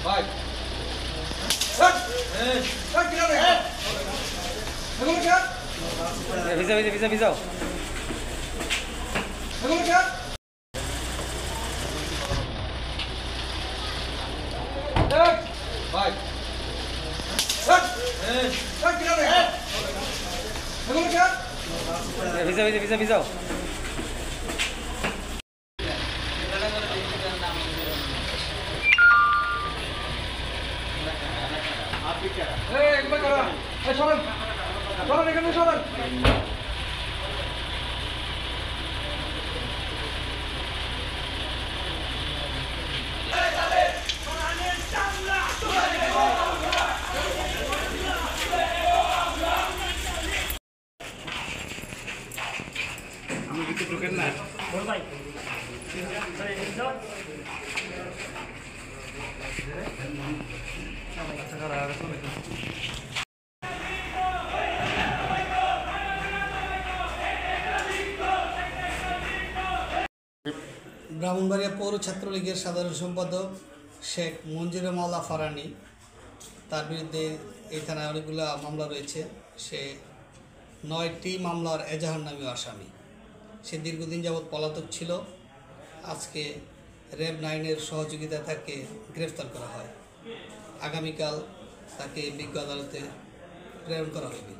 ভাই ভিজা ভিজা ভিজা ভিজাও ভাই ভিজা ভিজা ভিজা ভিজাও এখানে সরেন ব্রাহ্মণবাড়িয়া পৌর ছাত্রলীগের সাধারণ সম্পাদক শেখ মঞ্জুরে মাওলা ফারানি, তার বিরুদ্ধে এই থানায় অনেকগুলো মামলা রয়েছে। সে 9টি মামলার এজাহার নামীয় আসামি। সে দীর্ঘদিন যাবৎ পলাতক ছিল। আজকে র্যাব 9-এর সহযোগিতায় তাকে গ্রেফতার করা হয়। আগামীকাল তাকে বিজ্ঞ আদালতে প্রেরণ করা হবে।